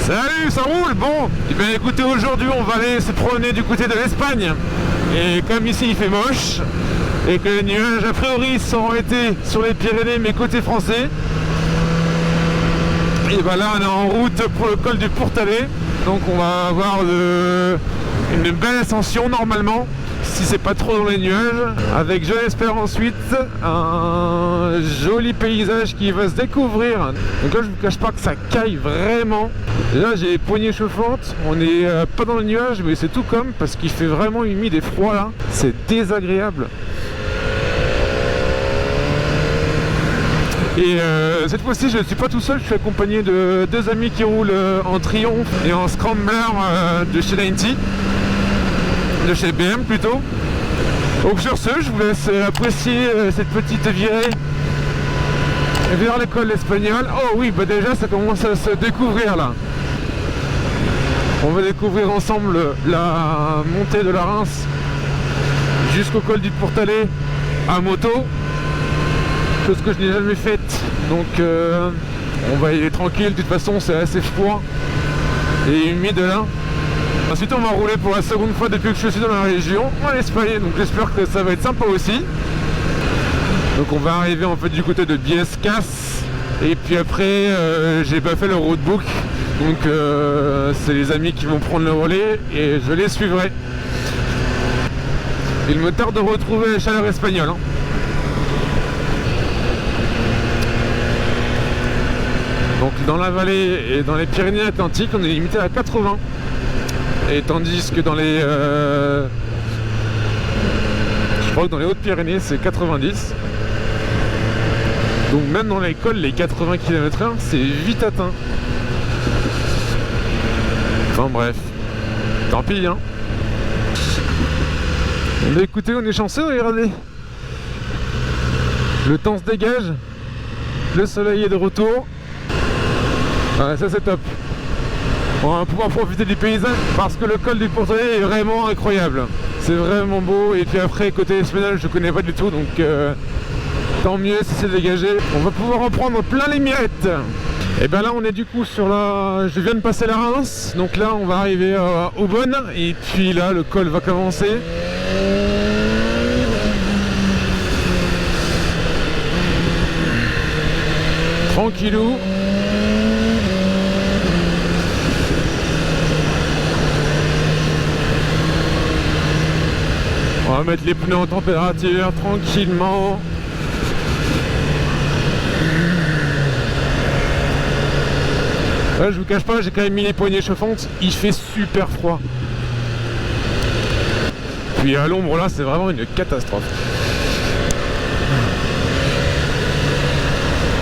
Salut, ça roule? Bon, et bien écoutez, aujourd'hui on va aller se promener du côté de l'Espagne. Et comme ici il fait moche, et que les nuages a priori sont été sur les Pyrénées mais côté français, et ben là on est en route pour le col du Portalet. Donc on va avoir une belle ascension normalement, si c'est pas trop dans les nuages, avec je l'espère ensuite un joli paysage qui va se découvrir. Donc là je vous cache pas que ça caille vraiment. Là j'ai les poignées chauffantes, on est pas dans les nuages mais c'est tout comme, parce qu'il fait vraiment humide et froid là, c'est désagréable. Et cette fois-ci je ne suis pas tout seul, je suis accompagné de deux amis qui roulent en Triumph et en Scrambler de chez 90, de chez BM plutôt. Donc sur ce, je vous laisse apprécier cette petite virée vers l'école espagnole. Oh oui, bah déjà ça commence à se découvrir là. On va découvrir ensemble la montée de la Reims jusqu'au col du Portalet à moto. Chose que je n'ai jamais faite, donc on va y aller tranquille, de toute façon c'est assez froid et humide là. Ensuite on va rouler pour la seconde fois depuis que je suis dans la région en Espagne, donc j'espère que ça va être sympa aussi. Donc on va arriver en fait du côté de Biescas, et puis après j'ai pas fait le roadbook, donc c'est les amis qui vont prendre le relais et je les suivrai. Il me tarde de retrouver la chaleur espagnole hein. Donc dans la vallée et dans les Pyrénées-Atlantiques, on est limité à 80. Et tandis que dans les... je crois que dans les Hautes-Pyrénées, c'est 90. Donc même dans l'école, les 80 km/h, c'est vite atteint. Enfin bref. Tant pis, hein. Mais écoutez, on est chanceux, regardez. Le temps se dégage. Le soleil est de retour. Ouais, ça c'est top. On va pouvoir profiter du paysage parce que le col du Portalet est vraiment incroyable. C'est vraiment beau, et puis après côté espagnol je connais pas du tout, donc tant mieux si c'est dégagé. On va pouvoir en prendre plein les mirettes. Et bien là on est du coup sur la... Je viens de passer la Reims, donc là on va arriver à Aubonne, et puis là le col va commencer. Tranquillou. On va mettre les pneus en température tranquillement. Là, je vous cache pas, j'ai quand même mis les poignées chauffantes. Il fait super froid. Puis à l'ombre là, c'est vraiment une catastrophe.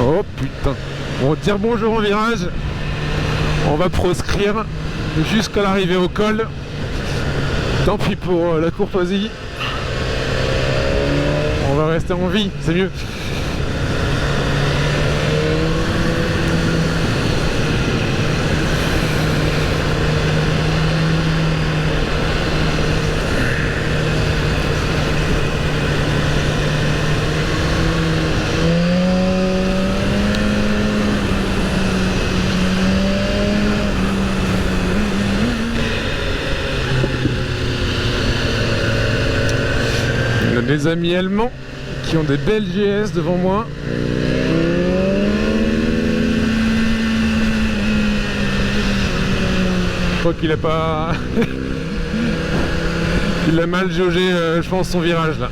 Oh putain. On va dire bonjour en virage. On va proscrire jusqu'à l'arrivée au col. Tant pis pour la courtoisie. On va rester en vie, c'est mieux. Des amis allemands qui ont des belles GS devant moi. Je crois qu'il a pas... Il a mal jaugé, je pense, son virage là.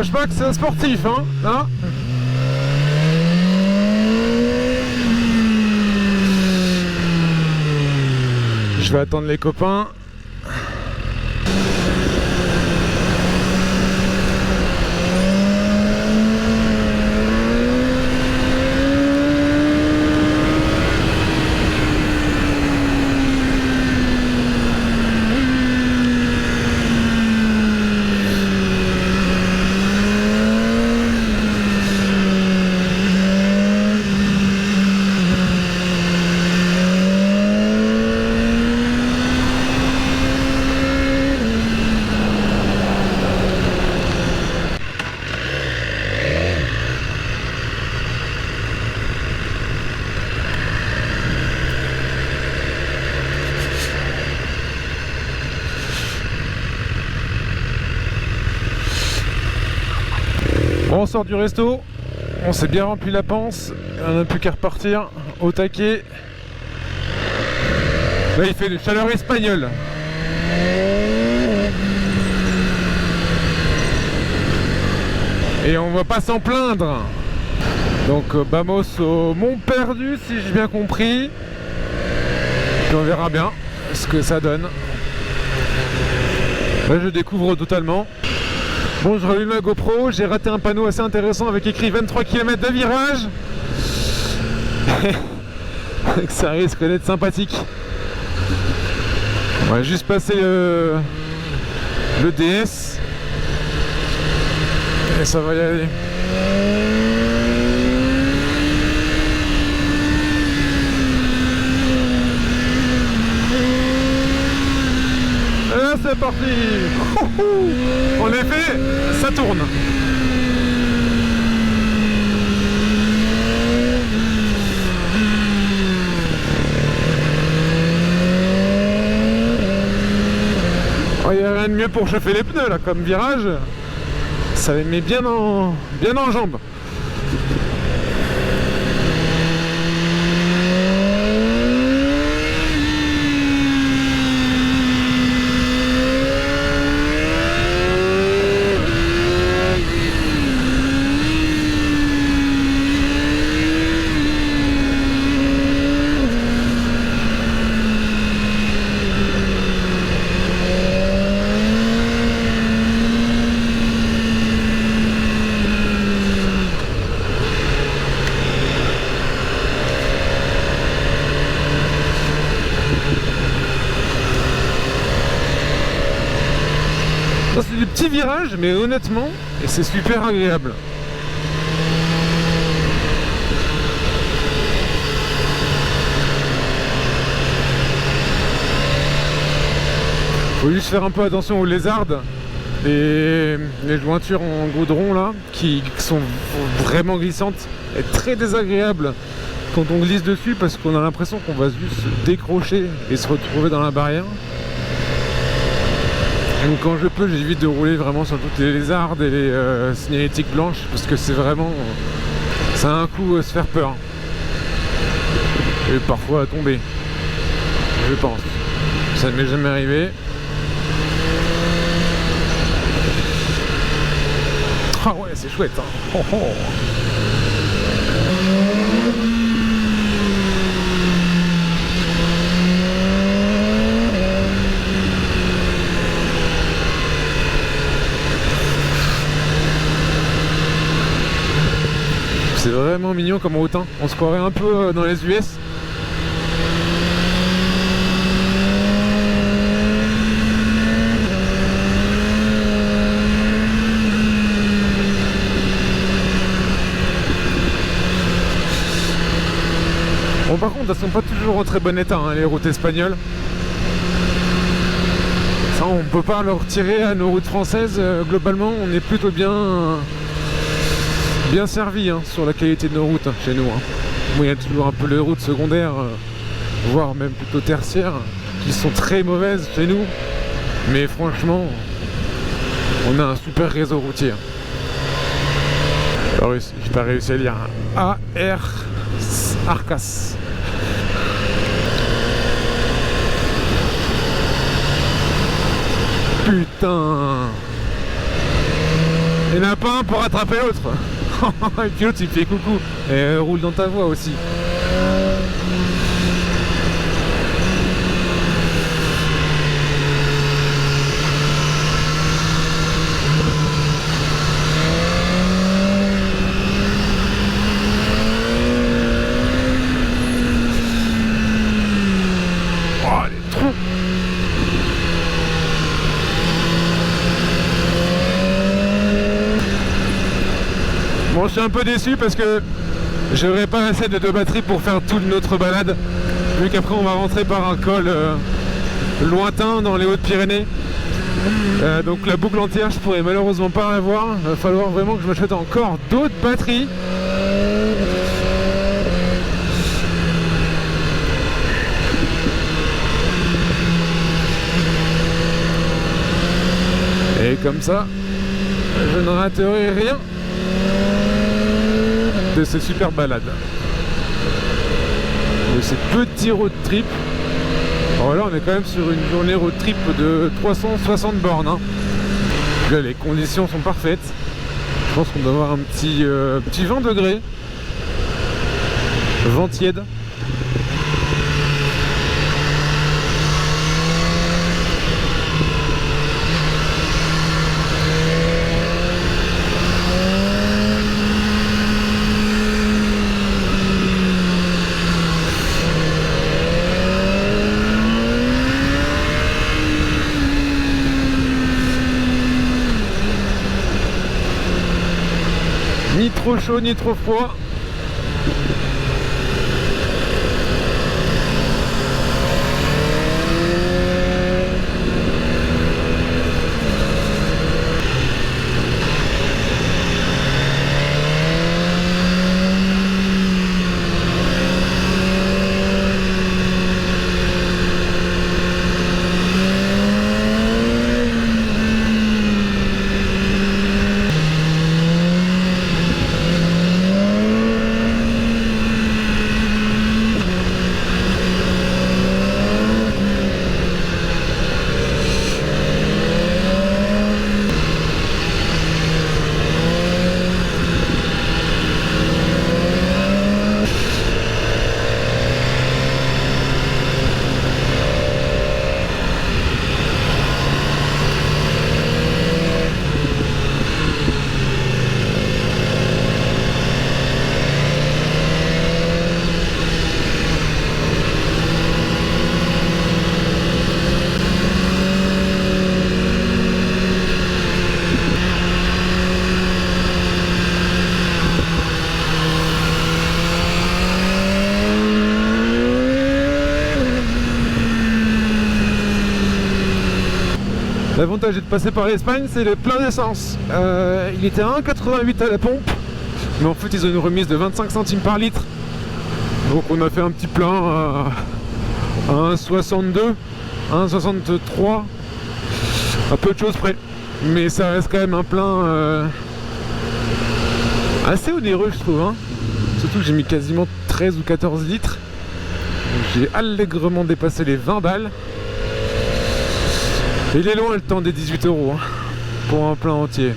cache pas que c'est un sportif, hein, hein. Je vais attendre les copains. Bon, on sort du resto, on s'est bien rempli la panse, on n'a plus qu'à repartir au taquet. Là il fait de chaleur espagnole. Et on va pas s'en plaindre. Donc vamos au Mont Perdu si j'ai bien compris. Puis on verra bien ce que ça donne. Là je découvre totalement. Bon, je rallume la GoPro, j'ai raté un panneau assez intéressant avec écrit 23 km de virage. Ça risque d'être sympathique. On va juste passer le DS. Et ça va y aller. C'est parti. En effet, ça tourne. Il n'y a rien de mieux pour chauffer les pneus là, comme virage. Ça les met bien en jambes. C'est des petits virages, mais honnêtement, et c'est super agréable. Faut juste faire un peu attention aux lézardes et les jointures en goudron là, qui sont vraiment glissantes et très désagréables quand on glisse dessus parce qu'on a l'impression qu'on va juste se décrocher et se retrouver dans la barrière. Donc quand je peux, j'évite de rouler vraiment sur toutes les lézardes et les signalétiques blanches parce que c'est vraiment... ça a un coup à se faire peur. Et parfois à tomber. Je pense. Ça ne m'est jamais arrivé. Ah ouais, c'est chouette, hein. Oh, oh. C'est vraiment mignon comme route, hein. On se croirait un peu dans les US. Bon, par contre, elles sont pas toujours en très bon état, hein, les routes espagnoles. Ça, on peut pas leur tirer à nos routes françaises. Globalement, on est plutôt bien servi, hein, sur la qualité de nos routes, hein, chez nous. Hein. Bon, il y a toujours un peu les routes secondaires, voire même plutôt tertiaires, qui sont très mauvaises chez nous. Mais franchement, on a un super réseau routier. J'ai pas réussi à lire. Arcas. Putain. Il n'y en a pas un pour rattraper l'autre. Et puis l'autre il fait coucou. Et roule dans ta voie aussi. Oh les trous. Bon, je suis un peu déçu parce que j'aurais pas assez de batterie pour faire toute notre balade, vu qu'après on va rentrer par un col lointain dans les Hautes-Pyrénées. Donc la boucle entière je pourrais malheureusement pas la voir. Il va falloir vraiment que je m'achète encore d'autres batteries. Et comme ça, je ne raterai rien de ces super balades, de ces petits road trips. Alors là on est quand même sur une journée road trip de 360 bornes, hein. Là les conditions sont parfaites. Je pense qu'on doit avoir un petit 20 degrés, vent tiède. Ni trop chaud ni trop froid. L'avantage de passer par l'Espagne, c'est le plein d'essence. Il était à 1,88 à la pompe, mais en fait ils ont une remise de 25 centimes par litre. Donc on a fait un petit plein à 1,62, 1,63, à peu de choses près. Mais ça reste quand même un plein assez onéreux, je trouve, hein. Surtout que j'ai mis quasiment 13 ou 14 litres. J'ai allègrement dépassé les 20 balles. Et il est loin le temps des 18 € hein, pour un plein entier.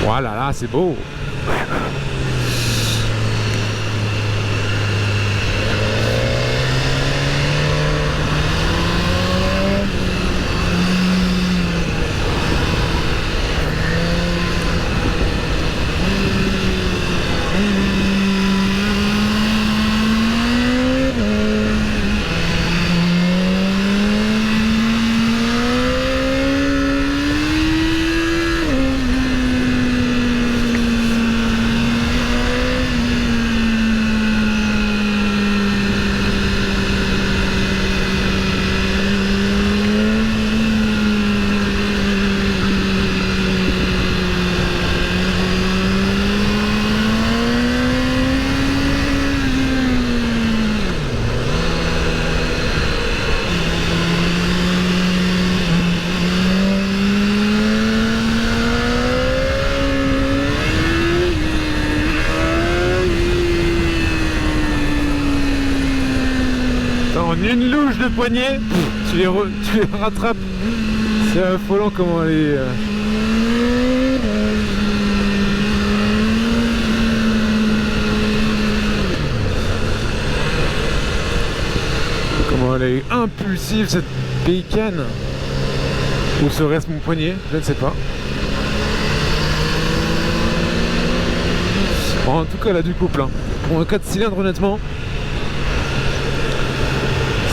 Voilà, là c'est beau. Une louche de poignée, tu les rattrapes. C'est affolant comment elle est... Comment elle est impulsive cette bécane. Où serait-ce mon poignet? Je ne sais pas. Bon, en tout cas, elle a du couple. Hein. Pour un 4 cylindres, honnêtement,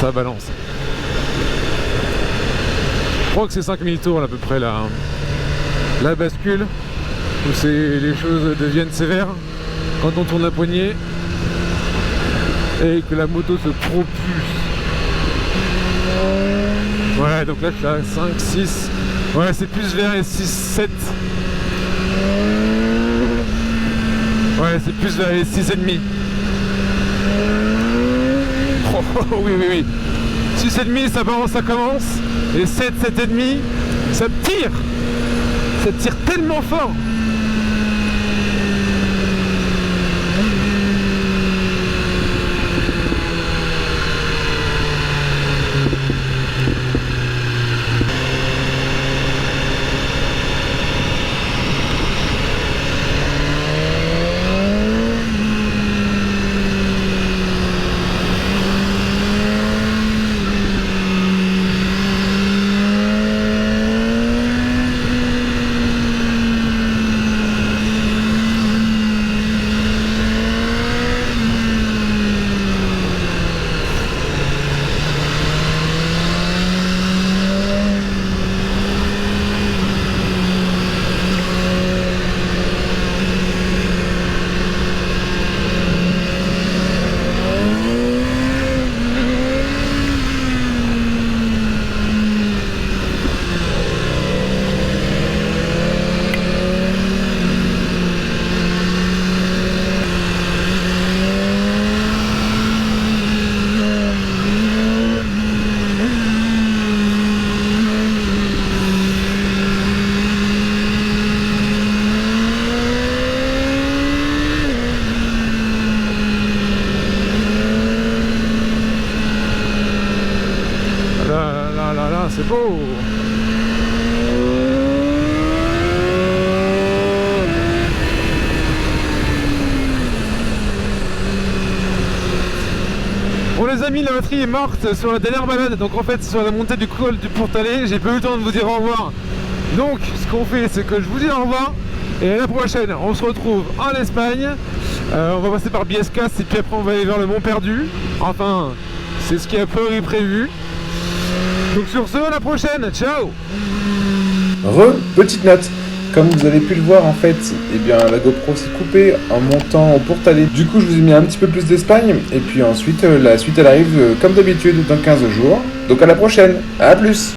ça balance. Je crois que c'est 5000 tours à peu près la bascule. Où les choses deviennent sévères quand on tourne la poignée et que la moto se propulse. Ouais, donc là je suis à 5, 6. Ouais, c'est plus vers les 6, 7. Ouais, c'est plus vers les 6,5. Oh, oui, oui, oui. 6,5, ça commence. Et 7, 7,5, ça tire. Ça tire tellement fort. C'est beau. Bon les amis, la batterie est morte sur la dernière balade, donc en fait sur la montée du col du Pourtalais, j'ai pas eu le temps de vous dire au revoir. Donc ce qu'on fait, c'est que je vous dis au revoir et à la prochaine. On se retrouve en Espagne, on va passer par Biescas et puis après on va aller vers le Mont Perdu. Enfin, c'est ce qui est a priori prévu. Donc sur ce, à la prochaine, ciao. Petite note, comme vous avez pu le voir en fait, eh bien la GoPro s'est coupée en montant au Pourtalais. Du coup je vous ai mis un petit peu plus d'Espagne et puis ensuite la suite elle arrive comme d'habitude dans 15 jours. Donc à la prochaine, à plus.